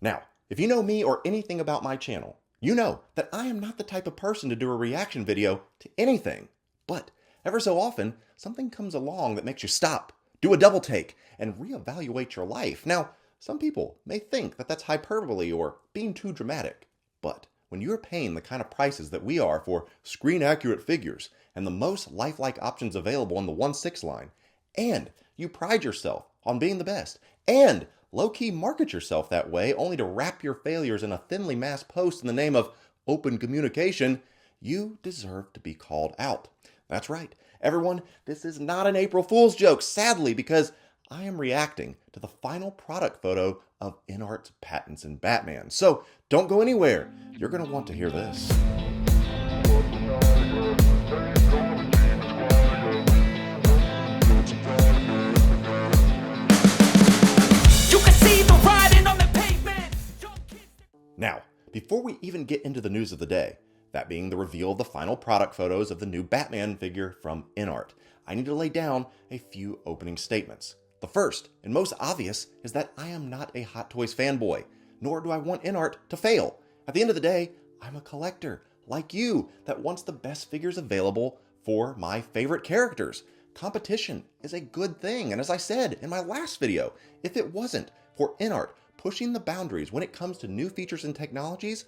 Now, if you know me or anything about my channel, you know that I am not the type of person to do a reaction video to anything. But ever so often, something comes along that makes you stop, do a double take, and reevaluate your life. Now, some people may think that that's hyperbole or being too dramatic. But when you're paying the kind of prices that we are for screen-accurate figures and the most lifelike options available on the 1/6 line, and you pride yourself on being the best, and low-key market yourself that way only to wrap your failures in a thinly masked post in the name of open communication, you deserve to be called out. That's right, everyone, this is not an April Fool's joke, sadly, because I am reacting to the final product photo of Inart's Patents in Batman. So don't go anywhere. You're going to want to hear this. Now, before we even get into the news of the day, that being the reveal of the final product photos of the new Batman figure from Inart, I need to lay down a few opening statements. The first and most obvious is that I am not a Hot Toys fanboy, nor do I want Inart to fail. At the end of the day, I'm a collector, like you, that wants the best figures available for my favorite characters. Competition is a good thing, and as I said in my last video, if it wasn't for Inart pushing the boundaries when it comes to new features and technologies,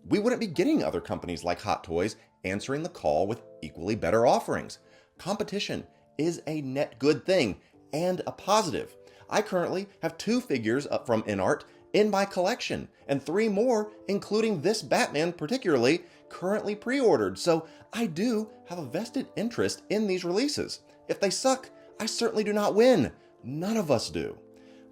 we wouldn't be getting other companies like Hot Toys answering the call with equally better offerings. Competition is a net good thing and a positive. I currently have 2 figures up from Inart in my collection and 3 more, including this Batman particularly, currently pre-ordered, so I do have a vested interest in these releases. If they suck, I certainly do not win. None of us do.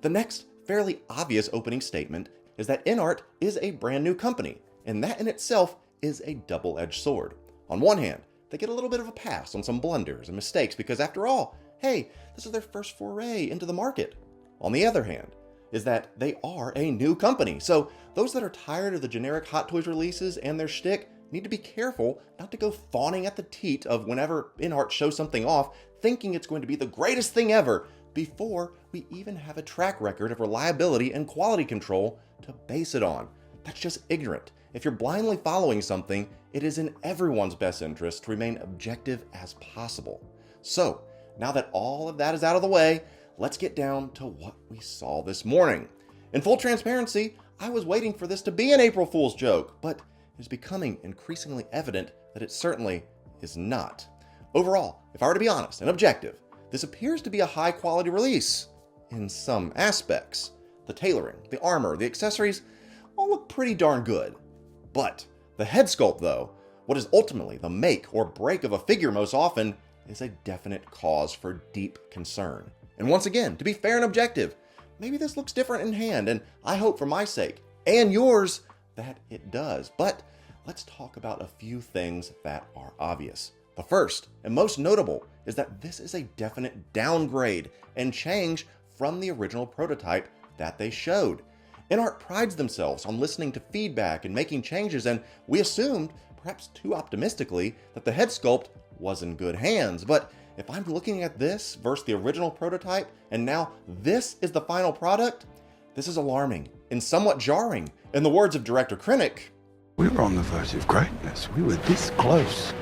The next fairly obvious opening statement is that Inart is a brand new company, and that in itself is a double-edged sword. On one hand, they get a little bit of a pass on some blunders and mistakes because after all, hey, this is their first foray into the market. On the other hand, is that they are a new company, so those that are tired of the generic Hot Toys releases and their shtick need to be careful not to go fawning at the teat of whenever Inart shows something off, thinking it's going to be the greatest thing ever, before we even have a track record of reliability and quality control to base it on. That's just ignorant. If you're blindly following something, it is in everyone's best interest to remain objective as possible. So, now that all of that is out of the way, let's get down to what we saw this morning. In full transparency, I was waiting for this to be an April Fool's joke, but it is becoming increasingly evident that it certainly is not. Overall, if I were to be honest and objective, this appears to be a high-quality release in some aspects. The tailoring, the armor, the accessories all look pretty darn good. But the head sculpt, though, what is ultimately the make or break of a figure most often, is a definite cause for deep concern. And once again, to be fair and objective, maybe this looks different in hand, and I hope for my sake and yours that it does. But let's talk about a few things that are obvious. The first and most notable is that this is a definite downgrade and change from the original prototype that they showed. Inart prides themselves on listening to feedback and making changes, and we assumed, perhaps too optimistically, that the head sculpt was in good hands. But if I'm looking at this versus the original prototype, and now this is the final product, this is alarming and somewhat jarring. In the words of director Krennic, "We were on the verge of greatness. We were this close."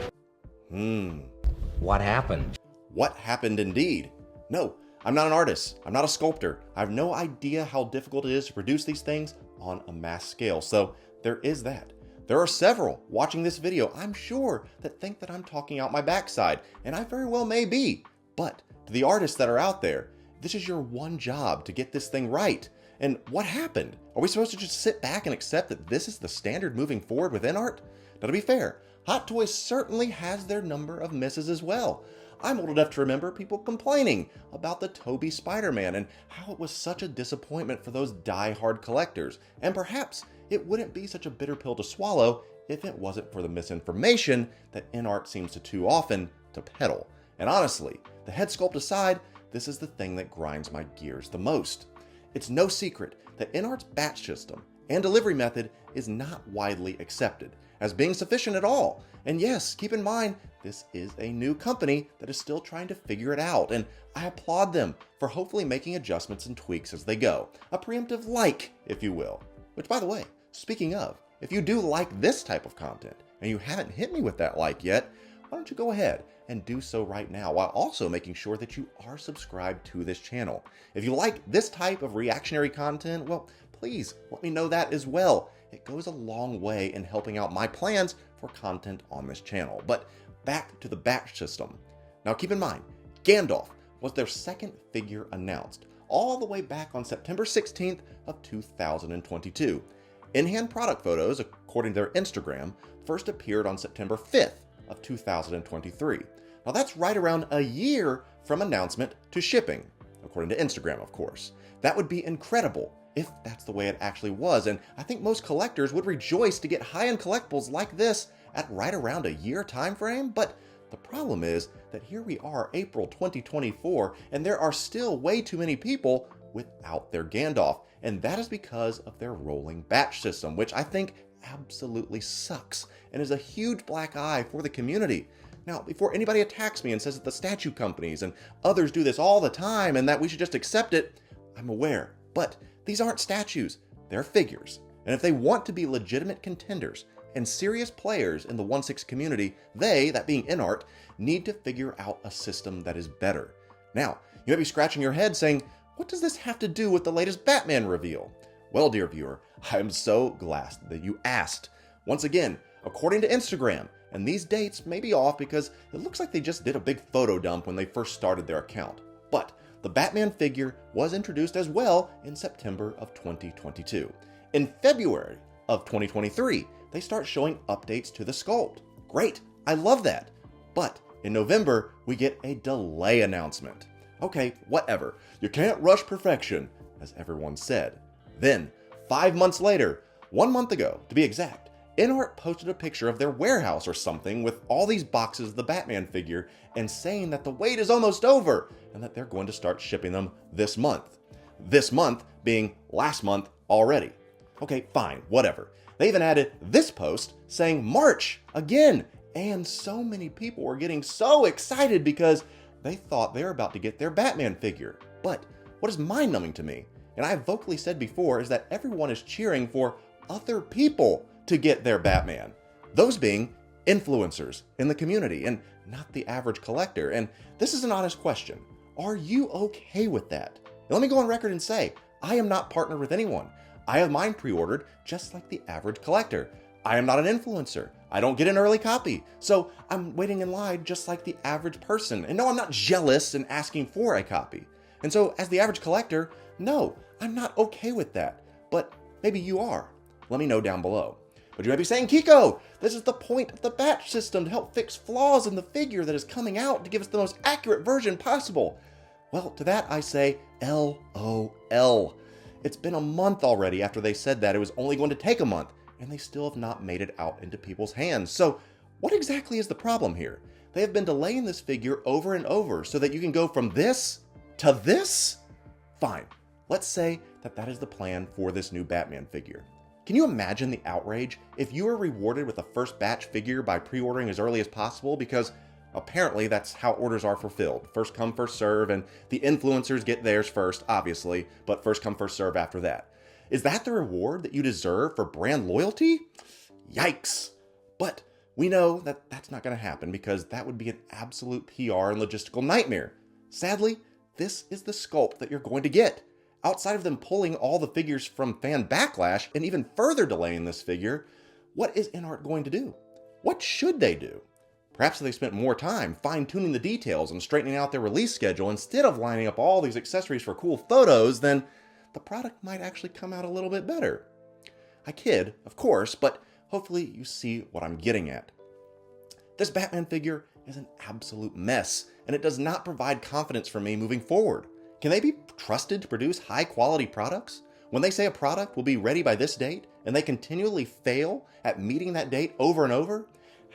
What happened? What happened indeed? No, I'm not an artist. I'm not a sculptor. I have no idea how difficult it is to produce these things on a mass scale. So there is that. There are several watching this video, I'm sure, that think that I'm talking out my backside, and I very well may be. But to the artists that are out there, this is your one job to get this thing right. And what happened? Are we supposed to just sit back and accept that this is the standard moving forward with Inart? Now, to be fair, Hot Toys certainly has their number of misses as well. I'm old enough to remember people complaining about the Tobey Spider-Man and how it was such a disappointment for those die-hard collectors, and perhaps it wouldn't be such a bitter pill to swallow if it wasn't for the misinformation that Inart seems to too often to peddle. And honestly, the head sculpt aside, this is the thing that grinds my gears the most. It's no secret that Inart's batch system and delivery method is not widely accepted as being sufficient at all. And yes, keep in mind, this is a new company that is still trying to figure it out, and I applaud them for hopefully making adjustments and tweaks as they go. A preemptive like, if you will. Which, by the way, speaking of, if you do like this type of content and you haven't hit me with that like yet, why don't you go ahead and do so right now, while also making sure that you are subscribed to this channel. If you like this type of reactionary content, well, please let me know that as well. It goes a long way in helping out my plans for content on this channel. But back to the batch system. Now keep in mind, Gandalf was their second figure announced, all the way back on September 16th of 2022. In-hand product photos, according to their Instagram, first appeared on September 5th of 2023. Now that's right around a year from announcement to shipping, according to Instagram, of course. That would be incredible if that's the way it actually was, and I think most collectors would rejoice to get high-end collectibles like this at right around a year time frame. But the problem is that here we are, April 2024, and there are still way too many people without their Gandalf, and that is because of their rolling batch system, which I think absolutely sucks and is a huge black eye for the community. Now, before anybody attacks me and says that the statue companies and others do this all the time and that we should just accept it, I'm aware, but these aren't statues, they're figures. And if they want to be legitimate contenders and serious players in the 1/6 community, they, that being Inart, need to figure out a system that is better. Now, you may be scratching your head saying, what does this have to do with the latest Batman reveal? Well, dear viewer, I am so glad that you asked. Once again, according to Instagram, and these dates may be off because it looks like they just did a big photo dump when they first started their account. But the Batman figure was introduced as well in September of 2022. In February of 2023, they start showing updates to the sculpt. Great, I love that. But in November, we get a delay announcement. Okay, whatever. You can't rush perfection, as everyone said. Then, 5 months later, 1 month ago to be exact, Inart posted a picture of their warehouse or something with all these boxes of the Batman figure and saying that the wait is almost over and that they're going to start shipping them this month. This month being last month already. Okay, fine, whatever. They even added this post saying March again, and so many people were getting so excited because they thought they were about to get their Batman figure. But what is mind-numbing to me, and I have vocally said before, is that everyone is cheering for other people to get their Batman. Those being influencers in the community and not the average collector. And this is an honest question. Are you okay with that? Now, let me go on record and say, I am not partnered with anyone. I have mine pre-ordered just like the average collector. I am not an influencer. I don't get an early copy. So I'm waiting in line just like the average person. And no, I'm not jealous and asking for a copy. And so as the average collector, no, I'm not okay with that. But maybe you are. Let me know down below. But you might be saying, Kiko, this is the point of the batch system to help fix flaws in the figure that is coming out to give us the most accurate version possible. Well, to that I say, LOL. It's been a month already after they said that it was only going to take a month, and they still have not made it out into people's hands. So what exactly is the problem here? They have been delaying this figure over and over so that you can go from this to this? Fine, let's say that that is the plan for this new Batman figure. Can you imagine the outrage if you were rewarded with a first batch figure by pre-ordering as early as possible? Because apparently that's how orders are fulfilled. First come, first serve, and the influencers get theirs first, obviously, but first come, first serve after that. Is that the reward that you deserve for brand loyalty? Yikes. But we know that that's not going to happen because that would be an absolute PR and logistical nightmare. Sadly, this is the sculpt that you're going to get. Outside of them pulling all the figures from fan backlash and even further delaying this figure, what is Inart going to do? What should they do? Perhaps if they spent more time fine-tuning the details and straightening out their release schedule instead of lining up all these accessories for cool photos, then the product might actually come out a little bit better. I kid, of course, but hopefully you see what I'm getting at. This Batman figure is an absolute mess, and it does not provide confidence for me moving forward. Can they be trusted to produce high-quality products? When they say a product will be ready by this date, and they continually fail at meeting that date over and over,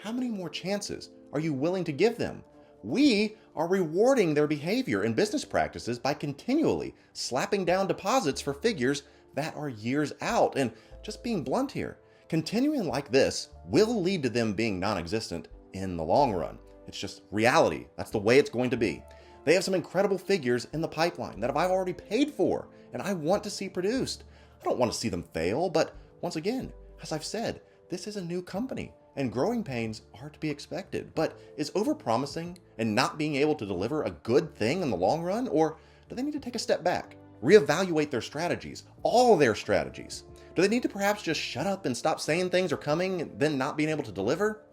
how many more chances are you willing to give them? We are rewarding their behavior and business practices by continually slapping down deposits for figures that are years out. And just being blunt here, continuing like this will lead to them being non-existent in the long run. It's just reality. That's the way it's going to be. They have some incredible figures in the pipeline that I've already paid for and I want to see produced. don't want to see them fail, but once again, as I've said, this is a new company, and growing pains are to be expected. But is overpromising and not being able to deliver a good thing in the long run, or do they need to take a step back, reevaluate their strategies, all their strategies? Do they need to perhaps just shut up and stop saying things are coming and then not being able to deliver?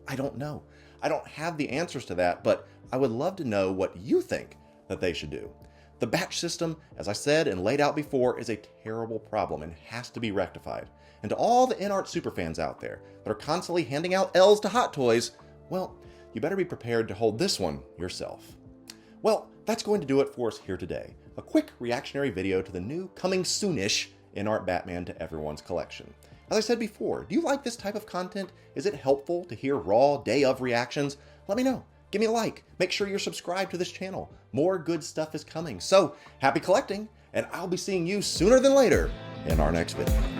I don't know. I don't have the answers to that, but I would love to know what you think that they should do. The batch system, as I said and laid out before, is a terrible problem and has to be rectified. And to all the Inart superfans out there that are constantly handing out L's to Hot Toys, well, you better be prepared to hold this one yourself. Well, that's going to do it for us here today. A quick reactionary video to the new, coming soonish Inart Batman to everyone's collection. As I said before, do you like this type of content? Is it helpful to hear raw, day of reactions? Let me know. Give me a like. Make sure you're subscribed to this channel. More good stuff is coming. So, happy collecting, and I'll be seeing you sooner than later in our next video.